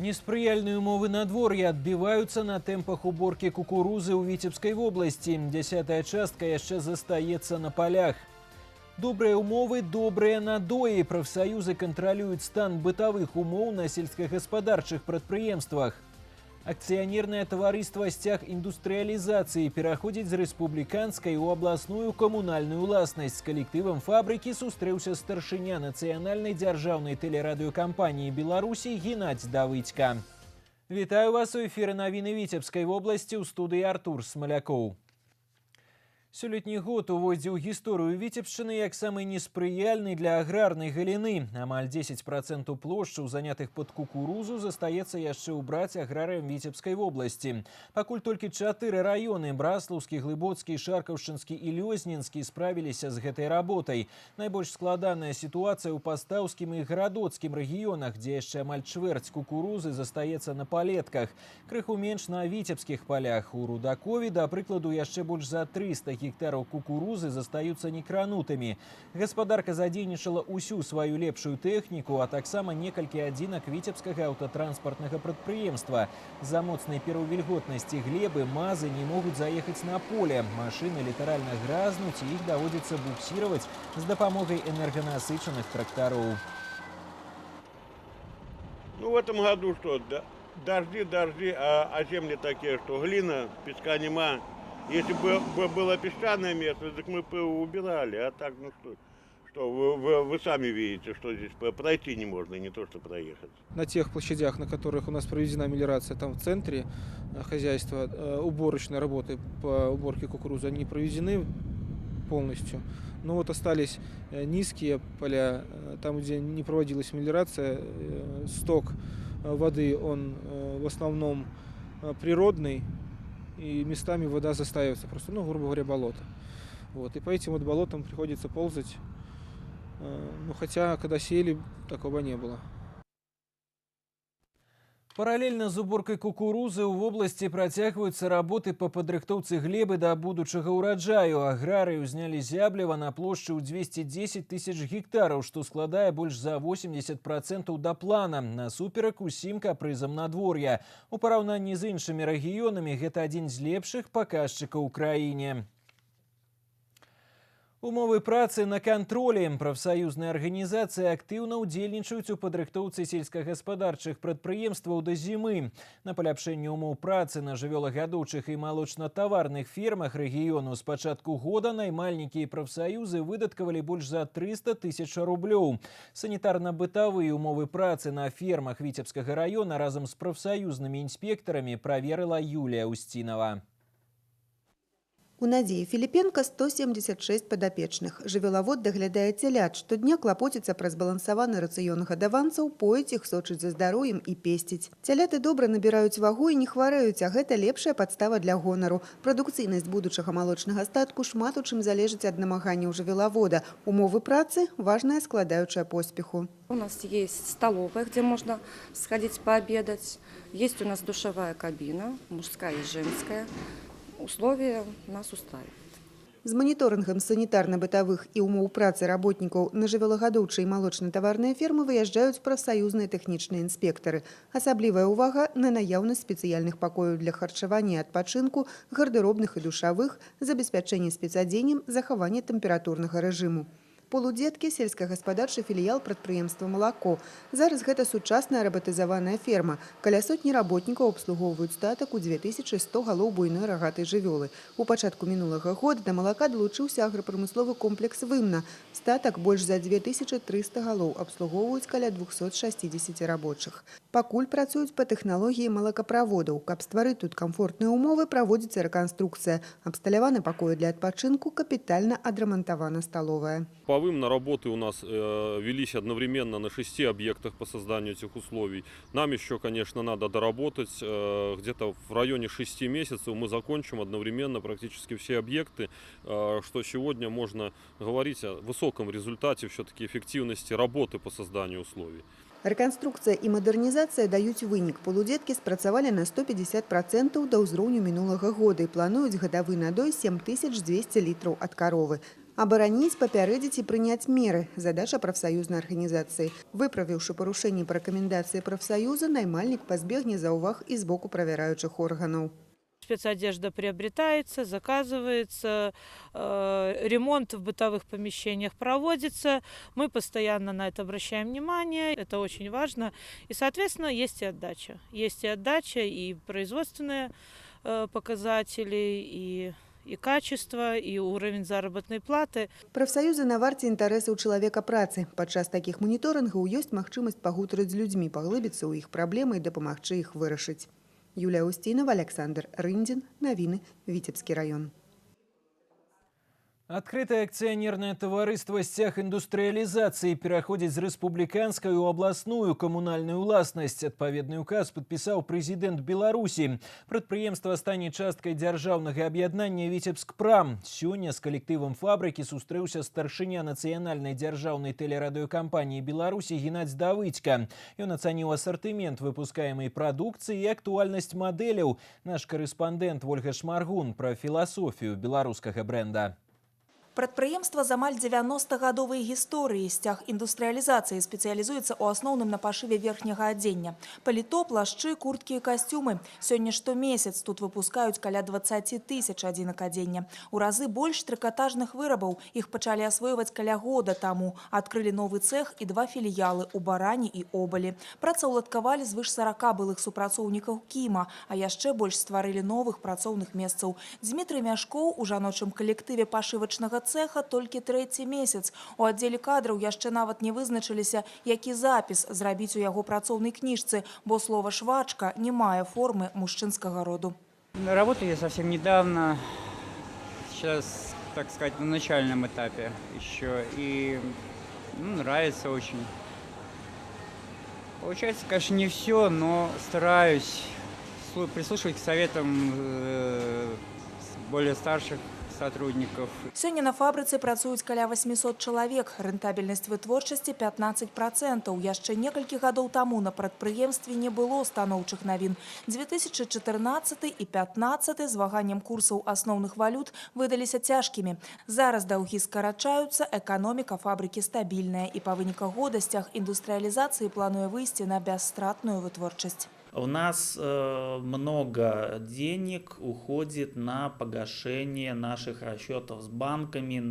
Неспрыяльные умовы надвор'я адбіваюцца на тэмпах уборкі кукурузы ў Віцебскай вобласці. 10-я частка яшчэ застаецца на полях. Добрыя умовы, добрыя надоі. Прафсаюзы кантралююць стан бытавых умоў на сельскагаспадарчых прадпрыемствах. Акцыянернае таварыства «Сцяг індустрыялізацыі» пераходзіць з рэспубліканскай у абласную камунальную ўласнасць. З калектывам фабрыкі сустрэўся старшыня нацыянальнай дзяржаўнай тэлерадыёкампаніі Беларусі Геннадзь Давыдзька. Вітаю вас у эфіры навіны Віцебскай вобласці, ў студыі Артур Смалякоў. Сёлетні год увойдзе ў гісторыю Віцебшчыны як самы неспрыяльны для аграрнай галіны. Амаль 10% плошчаў, занятых пад кукурузу, застаецца яшчэ ўбраць аграрыям Віцебскай вобласці. Пакуль толькі 4 раёны – Браслаўскі, Глыбоцкі, Шаркаўшчынскі і Лёзнінскі – справіліся з гэтай работай. Найбольш складаная сітуацыя ў Пастаўскім і Гарадоцкім рэгіёнах, дзе яшчэ амаль чвэрць кукурузы застаецца на палетках. Крыху менш на віцебскіх палях. У Рудакові, да прыкладу, яшчэ больш за 300 гектараў кукурузы застаюцца некранутымі. Гаспадарка задзейнічала ўсю сваю лепшую тэхніку, а таксама некалькі адзінак віцебскага аўтатранспартнага прадпрыемства. З-за моцнай пераўвільготнасці глебы мазы не могуць заехаць на поле. Машыны літаральна гразнуць, і іх даводзіцца буксіраваць з дапамогай энерганасычаных трактароў. Ну, в этом году что, дожди, а земли такие, что глина, песка нема. Если бы было песчаное место, так мы бы убирали. А так, ну что вы сами видите, что здесь пройти не можно, не то что проехать. На тех площадях, на которых у нас проведена мелиорация, там в центре хозяйства, уборочные работы по уборке кукурузы, они проведены полностью. Но вот остались низкие поля, там, где не проводилась мелиорация, сток воды, он в основном природный. И местами вода застаивается, просто, ну, грубо говоря, болото. Вот. И по этим вот болотам приходится ползать. Ну, хотя, когда сеяли, такого не было. Паралельна з уборкай кукурузы ў вобласці працягваюцца работы па падрыхтоўцы глебы да будучага ўраджаю. Аграрыі ўзнялі зябліва на плошчы ў 210 тысяч гектараў, што складае больш за 80% да плана, насуперак усім капрызам надвор'я. У параўнанні з іншымі рэгіёнамі гэта адзін з лепшых паказчыкаў у краіне. Умовы працы на кантролі. Прафсаюзныя арганізацыі актыўна ўдзельнічаюць у падрыхтоўцы сельскагаспадарчых прадпрыемстваў да зімы. На паляпшэнне умоў працы на жывёлагадоўчых і малочна-таварных фермах рэгіёну з пачатку года наймальнікі і прафсаюзы выдаткавалі больш за 300 тысяч рублёў. Санітарна-бытавыя умовы працы на фермах Віцебскага раёна разам з прафсаюзнымі інспектарамі праверыла Юлія Устінова. У Надзеі Філіпенка 176 падапечных. Жывёлавод даглядае цялят, штодня клапоціцца пра збалансаваны рацыён гадаванцаў, поіць іх, сочыць за здароўем і песціць. Цяляты добра набіраюць вагу і не хварэюць, а гэта лепшая падстава для гонару. Прадукцыйнасць будучага малочнага статку шмат у чым залежыць ад намаганняў жывёлавода. Умовы працы – важная складаючая поспеху. У нас есть столовая, где можно сходить пообедать. Есть у нас душевая кабина, мужская и женская. Условия нас устраивают. З маніторынгам санітарна-бытавых і умоў працы работнікаў на жывёлагадоўчыя і малочна-таварныя фермы выязджаюць прафсаюзныя тэхнічныя інспектары. Асаблівая ўвага на наяўнасць спецыяльных пакояў для харчавання і адпачынку, гардэробных і душавых, забеспячэнне спецадзеннем, захаванне тэмпературнага рэжыму. Полудзеткі – сельскагаспадарчы філіял прадпрыемства «Малако». Зараз гэта сучасная рабатызаваная ферма. Каля сотні работнікаў абслугоўваюць статак у 2100 галоў буйной рагатай жывёлы. У пачатку мінулага года да «Малака» далучыўся аграпрамысловы комплекс «Вымна». Статак больш за 2300 галоў абслугоўваюць каля 260 рабочых. Пакуль працуюць па тэхналогіі малакаправодаў. Каб стварыць тут камфортныя умовы, праводзіцца рэканструкцыя. Абсталяваны пакоі для адпачынку, капітальна адрамантавана сталовая. На работы у нас велись одновременно на 6 объектах по созданию этих условий. Нам еще, конечно, надо доработать. Где-то в районе 6 месяцев мы закончим одновременно практически все объекты, что сегодня можно говорить о высоком результате все-таки эффективности работы по созданию условий. Рэканструкцыя і мадэрнізацыя даюць вынік. Полудзеткі спрацавалі на 150% да ўзроўню мінулага года і плануюць гадавы надой 7200 літраў ад каровы. Абараніць, папярэдзіць і прыняць меры – задача прафсаюзнай арганізацыі. Выправіўшы парушэнні па рэкамендацыі прафсаюза, наймальнік пазбегне заўваг і з боку правяраючых органаў. Спецодежда приобретается, заказывается, ремонт в бытовых помещениях проводится. Мы постоянно на это обращаем внимание, это очень важно. И, соответственно, есть и отдача. Есть и отдача, и производственные показатели, и качество, и уровень заработной платы. Прафсаюзы на варце інтарэсаў чалавека працы. Падчас такіх моніторынгаў ёсць магчымасць пагутарыць з людзьмі, паглыбіцца ў іх праблемы і дапамагчы іх вырашыць. Юлія Устинова, Александр Рындин. Новины. Витебский район. Открытое акционерное товариство «Стяг индустриализации» переходит из республиканской в областную коммунальную властность. Отповедный указ подписал президент Беларуси. Предприемство станет часткой державного объединения «Витебскпрам». Сегодня с коллективом фабрики сустрэўся старшыня национальной державной телерадиокомпании Беларуси Геннадзь Давыдько. Он оценил ассортимент выпускаемой продукции и актуальность моделей. Наш корреспондент Ольга Шмаргун про философию белорусского бренда. Прадпрыемства з амаль 90-гадовай гісторыі. Сцяг індустрыялізацыі спецыялізуецца ў асноўным на пашыве верхняга адзення. Паліто, плашчы, курткі і касцюмы. Сёння штомесяц тут выпускаюць каля 20 тысяч адзінак адзення. У разы больш трыкатажных вырабаў. Іх пачалі асвойваць каля года таму. Адкрылі новы цэх і 2 філіялы ў Баране і Обалі. Працаўладкавалі звыш 40 былых супрацоўнікаў Кіма, а яшчэ больш стварылі новых працоўных месцаў. Дзмітрый Мяшкоў у жаночым калектыве пашывачнага цеха толькі 3-й месяц. У аддзеле кадраў яшчэ нават не вызначыліся, які запіс зрабіць у яго працоўнай кніжцы, бо слова «швачка» не мае формы мужчынскага роду. Работаю я совсем недавно, сейчас, так сказать, на начальном этапе еще, и нравится очень. Получается, конечно, не все, но стараюсь прислушивать к советам более старших сотрудников. Сёння на фабрыцы працуюць каля 800 чалавек. Рэнтабельнасць вытворчасці 15%. Яшчэ некалькі гадоў таму на прадпрыемстве не было станоўчых навін. 2014 і 2015 з ваганнем курсаў асноўных валют выдаліся цяжкімі. Зараз даўгі скарачаюцца, эканоміка фабрыкі стабільная і па выніках года сцяг індустрыялізацыі плануе выйсці на бясстратную вытворчасць. У нас много денег уходит на погашение наших расчетов с банками.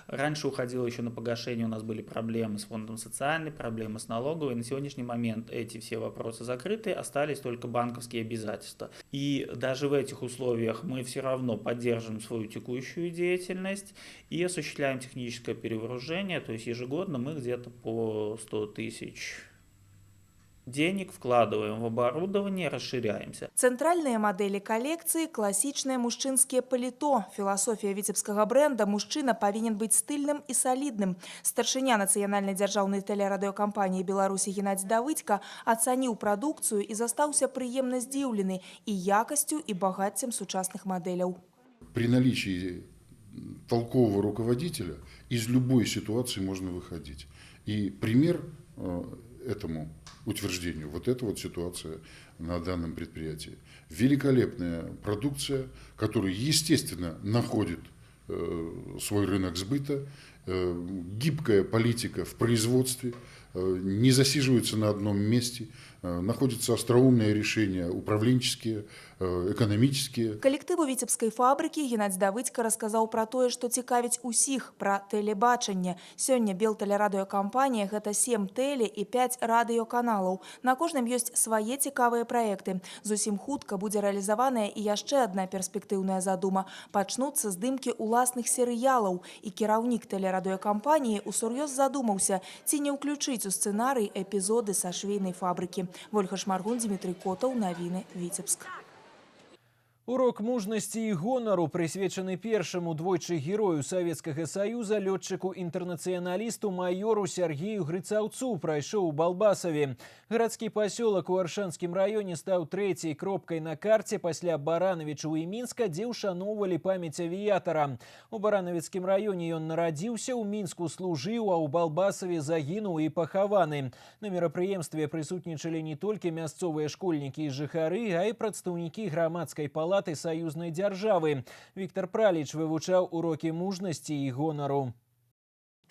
Раньше уходило еще на погашение, у нас были проблемы с фондом социальной, проблемы с налоговой. На сегодняшний момент эти все вопросы закрыты, остались только банковские обязательства. И даже в этих условиях мы все равно поддерживаем свою текущую деятельность и осуществляем техническое перевооружение. То есть ежегодно мы где-то по 100 тысяч денег вкладываем в оборудование, расширяемся. Цэнтральныя мадэлі калекцыі – класічнае мужчынскае паліто. Філасофія віцебскага бренда «Мужчына павінен быць стыльным і салідным». Старшыня нацыянальнай дзяржаўнай тэлерадыёкампаніі Беларусі Геннадзь Давыдько ацаніў прадукцыю і застаўся прыемна здзіўлены і якасцю, і багаццем сучасных мадэляў. При наличии толкового руководителя из любой ситуации можно выходить. И пример этому утверждению вот эта вот ситуация на данном предприятии. Великолепная продукция, которая, естественно, находит свой рынок сбыта, гибкая политика в производстве, не засиживается на одном месте, находятся остроумные решения управленческие, экономические. Калектыву віцебскай фабрыкі Геннадзь Давыдько расказаў пра тое, што цікавіць усіх, пра тэлебачанне. Сёння Белтэлерадыёкампанія – гэта 7 тэле і 5 радыёканалаў. На кожным ёсць свае цікавыя праекты. Зусім хутка будзе рэалізаваная і яшчэ адна перспектыўная задума. Пачнуцца здымкі ўласных серыялаў. І кіраўнік тэлерадыёкампаніі усур'ёз задумаўся, ці не ўключыць у сцэнарый эпізоды са швейнай фабрыкі. Ольга Шмаргун, Дмитрий Котов, Новины, Витебск. Урок мужнасці і гонару, прысвечаны першаму двойчы герою Савецкага Саюза, лётчыку-інтэрнацыяналісту майору Сергею Грыцаўцу, прайшоў у Балбасаве. Гарадскі пасёлак у Аршанскім раёне стаў трэцяй кропкай на карце пасля Баранавічу і Мінска, дзе ўшаноўвалі памяць авіятара. У Баранавіцкім раёне ён нарадзіўся, у Мінску служыў, а ў Балбасаве загінуў і пахаваны. На мерапрыемстве прысутнічалі не толькі мясцовыя школьнікі і жыхары, а і прадстаўнікі грамадскай палаты палаты саюзнай дзяржавы. Віктор Праліч вывучаў урокі мужнасці і гонару.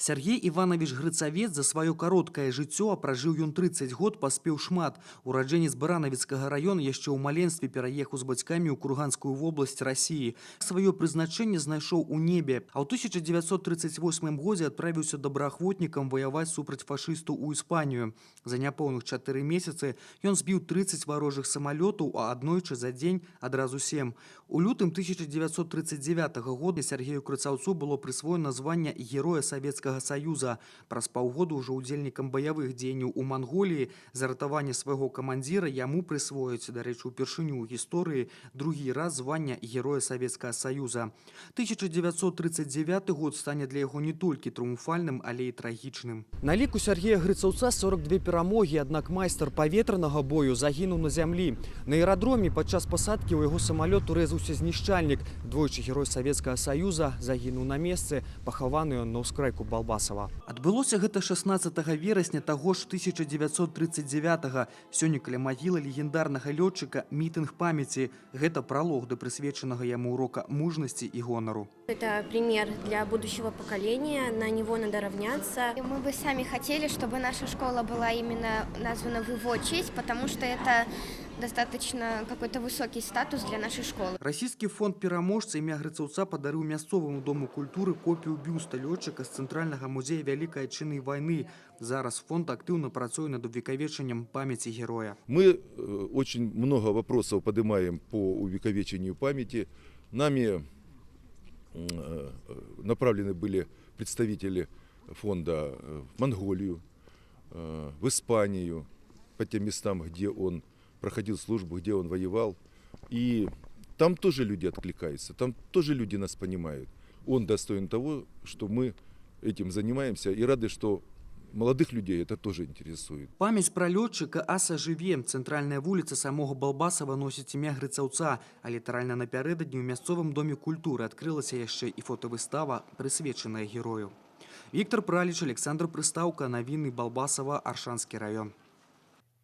Сергей Иванович Грыцавец за свое короткое жыццё, а пражыў ён 30 год, паспеў шмат. Ураджэнец Баранавіцкага района яшчэ ў маленстве пераехаў з бацькамі ў Курганскую вобласць России. Сваё прызначэнне знайшоў у небе, а ў 1938 годзе адправіўся добраахвотнікам ваяваць супраць фашыстаў у Іспанію. За няпоўных 4 месяцы ён збіў 30 варожых самалётаў, а аднойчы за дзень адразу 7. У лютым 1939 года Сергею Крыцаўцу было прысвоена званне Героя Савецкага Союза. Праз паўгода ўжо удзельнікам баявых дзеянняў у Манголіі за ратаванне свайго камандзіра яму прысвояць, дарэчы, упершыню ў гісторыі другі раз звання Героя Савецкага Союза. 1939 год стане для яго не толькі трыумфальным, але і трагічным. На ліку Сергея Грыцаўца 42 перамогі, аднак майстар паветранага бою загінуў на зямлі. На аэрадроме падчас пасадкі ў яго самалёт урэзаўся знішчальнік. Двойчы Герой Савецкага Союза загінуў на месцы, пахаваны ён на ўскрайку Балбасова. Адбылося гэта 16 верасня таго ж 1939-го. Сёння каля магілы легендарнага лётчыка мітынг памяці. Гэта пролог да прысвечанага яму урока мужнасці і гонару. Это пример для будущего поколения, на него надо равняться. Мы бы сами хотели, чтобы наша школа была именно названа в его честь, потому что это достаточно какой-то высокий статус для нашей школы. Расійскі фонд пераможца імя Грыцаўца падарыў мясцоваму дому культуры копію бюста лётчыка з Цэнтральнага музея Вялікай Адчыннай вайны. Зараз фонд актыўна працуе над увекавечаннем памяти героя. Мы очень много вопросов поднимаем по увековечению памяти. Нами направлены были представители фонда в Монголию, в Испанию, по тем местам, где он проходил службу, где он воевал. И там тоже люди откликаются, там тоже люди нас понимают. Он достоин того, что мы этим занимаемся, и рады, что молодых людей это тоже интересует. Памяць пра лётчыка аса жыве. Цэнтральная вуліца самога Балбасава носіць імя Грыцаўца, а літаральна напярэдадні ў мясцовым доме культуры адкрылася яшчэ і фотавыстава, прысвечаная герою. Віктор Праліч, Александр Прыстаўка, навіны Балбасава, Аршанскі раён.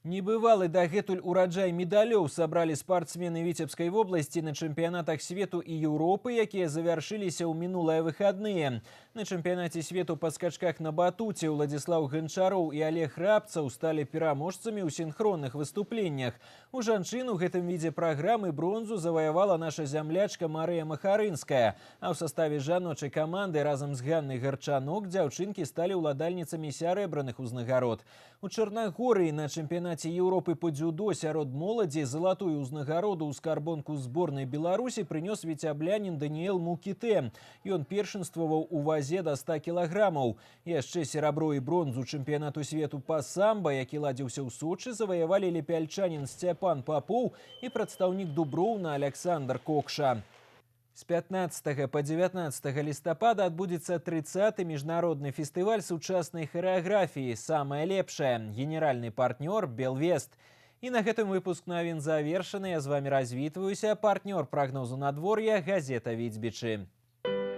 Небывалы дагэтуль ураджай медалёў сабралі спартсмены Віцебскай вобласці на чэмпіянатах свету і Еўропы, якія завяршыліся ў мінулыя выхадныя. На чэмпіянаце свету па скачках на батуце Уладзіслаў Ганчароў і Олег Рабцаў сталі пераможцамі ў сінхронных выступленнях. У жанчын у гэтым відзе праграмы бронзу заваявала наша зямлячка Марыя Махарынская, а ў саставе жаночай каманды разам з Ганнай Гарчанок дзяўчынкі сталі ўладальніцамі сярэбраных узнагарод. У Чарнагорыі на чэмпіянаце Еўропы по дзюдо сярод моладзі залатую ўзнагароду ў скарбонку зборнай Беларусі прынёс віцяблянін Даніэл Мукіте. Ён першынстваваў у вазе до 100 кілаграмаў. Яшчэ серабро і бронзу чэмпіянату свету па самба, які ладзіўся ў Сочы, заваявалі лепяльчанін Сцяпан Папоў і прадстаўнік Дуброўна Александр Кокша. С 15 по 19 листопада адбудзецца 30-й міжнародны фестываль сучаснай харэаграфіі «Самая лепшая». Генеральны партнёр «Белвест». І на гэтым выпуск навін завершаны. Я з вами развітваюся. Партнёр прогнозу надвор'я газета «Витебичи».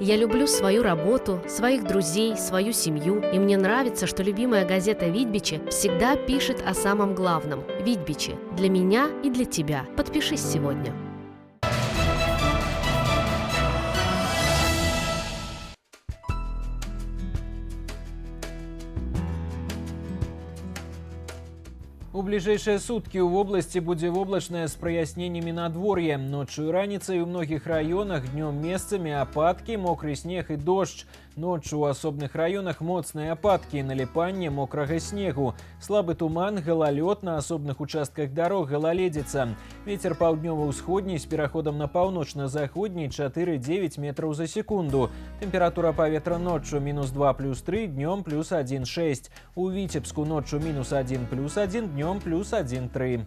Я люблю свою работу, своих друзей, свою семью. И мне нравится, что любимая газета «Витебичи» всегда пишет о самом главном. «Витебичи» для меня и для тебя. Подпишись сегодня. У бліжэйшыя суткі ў вобласці будзе воблачнае з праясненнямі надвор'я. Ноччу і раніцай у многіх раёнах, днём месцамі ападкі, мокры снег і дождж. Ноччу ў асобных раёнах моцныя ападкі, наліпанне мокрага снегу. Слабы туман, галалёд, на асобных участках дарог галаледзіца. Вецер паўднёва-ўсходні з пераходам на паўночна-заходні 4,9 метраў за секунду. Тэмпература паветра ноччу -2+3, днём +1,6. У Віцебску ноччу -1+1, днём +1,3.